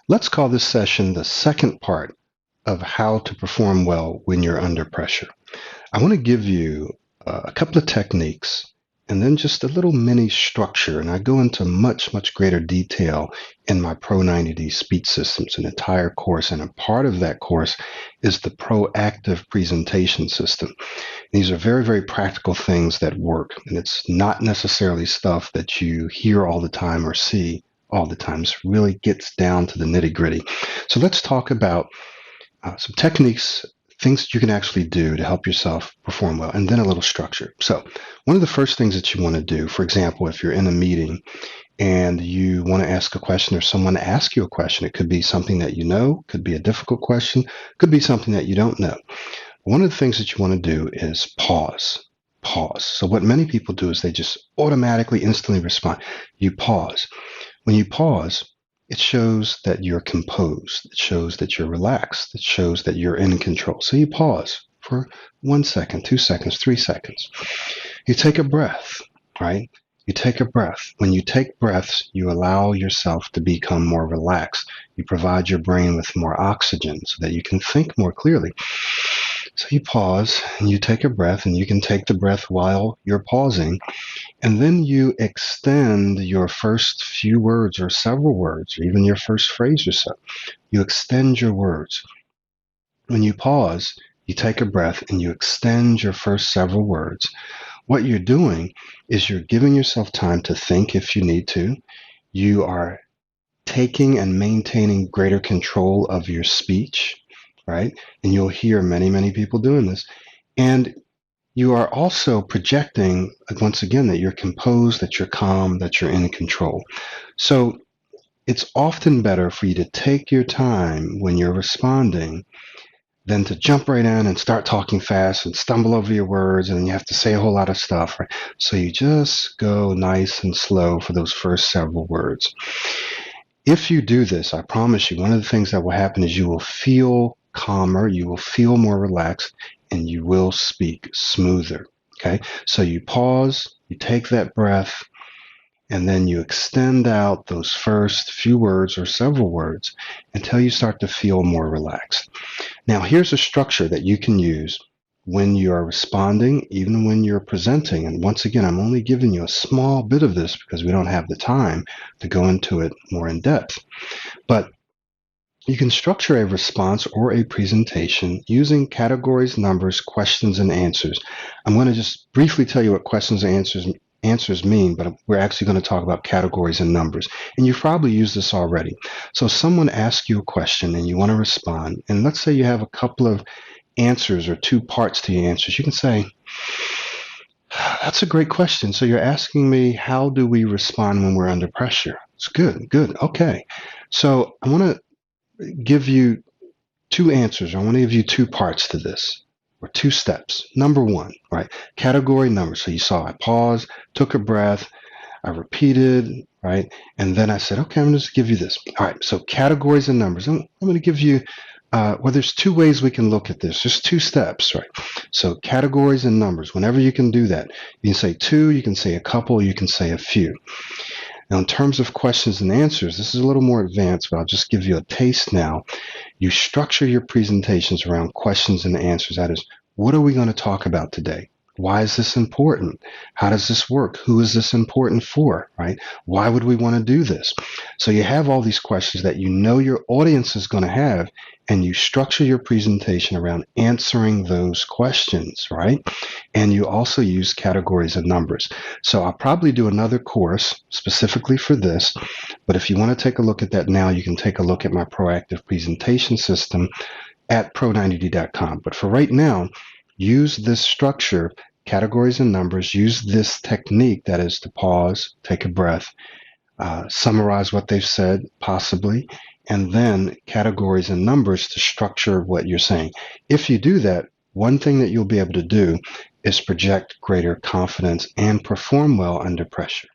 Let's call this session the second part of how to perform well when you're under pressure. I want to give you a couple of techniques and then just a little mini structure. And I go into much greater detail in my Pro 90D speech systems, an entire course. And a part of that course is the proactive presentation system. These are very practical things that work. And it's not necessarily stuff that you hear all the time or see all the time. This really gets down to the nitty gritty. So let's talk about some techniques, things that you can actually do to help yourself perform well, and then a little structure. So, one of the first things that you want to do, for example, if you're in a meeting and you want to ask a question or someone asks you a question, it could be something that you know, could be a difficult question, could be something that you don't know. One of the things that you want to do is pause. Pause. So, what many people do is they just automatically, instantly respond. You pause. When you pause, it shows that you're composed. It shows that you're relaxed. It shows that you're in control. So you pause for 1 second, 2 seconds, 3 seconds. You take a breath, right? You take a breath. When you take breaths, you allow yourself to become more relaxed. You provide your brain with more oxygen so that you can think more clearly. So you pause and you take a breath, and you can take the breath while you're pausing. And then you extend your first few words or several words, or even your first phrase or so. You extend your words. When you pause, you take a breath and you extend your first several words. What you're doing is you're giving yourself time to think if you need to. You are taking and maintaining greater control of your speech, right? And you'll hear many people doing this. And you are also projecting, once again, that you're composed, that you're calm, that you're in control. So it's often better for you to take your time when you're responding than to jump right in and start talking fast and stumble over your words, and then you have to say a whole lot of stuff. Right? So you just go nice and slow for those first several words. If you do this, I promise you, one of the things that will happen is you will feel calmer, you will feel more relaxed, and you will speak smoother. Okay, so you pause, you take that breath, and then you extend out those first few words or several words until you start to feel more relaxed. Now, here's a structure that you can use when you are responding, even when you're presenting. And once again, I'm only giving you a small bit of this because we don't have the time to go into it more in depth. But you can structure a response or a presentation using categories, numbers, questions, and answers. I'm going to just briefly tell you what questions and answers mean, but we're actually going to talk about categories and numbers. And you've probably used this already. So someone asks you a question and you want to respond. And let's say you have a couple of answers or two parts to your answers. You can say, that's a great question. So you're asking me, how do we respond when we're under pressure? It's good. Okay. So I want to give you two answers. I want to give you two parts to this, or two steps. Number one, right? Category number. So you saw I paused, took a breath, I repeated, right? And then I said, okay, I'm going to just give you this. All right. So categories and numbers. I'm going to give you, well, there's two ways we can look at this. Just two steps, right? So categories and numbers. Whenever you can do that, you can say two, you can say a couple, you can say a few. Now, in terms of questions and answers, this is a little more advanced, but I'll just give you a taste now. You structure your presentations around questions and answers. That is, what are we going to talk about today? Why is this important? How does this work? Who is this important for, right? Why would we want to do this? So you have all these questions that you know your audience is going to have, and you structure your presentation around answering those questions, right? And you also use categories and numbers. So I'll probably do another course specifically for this, but if you want to take a look at that now, you can take a look at my proactive presentation system at pro90d.com. But for right now, use this structure, categories and numbers, use this technique, that is to pause, take a breath, summarize what they've said, possibly, and then categories and numbers to structure what you're saying. If you do that, one thing that you'll be able to do is project greater confidence and perform well under pressure.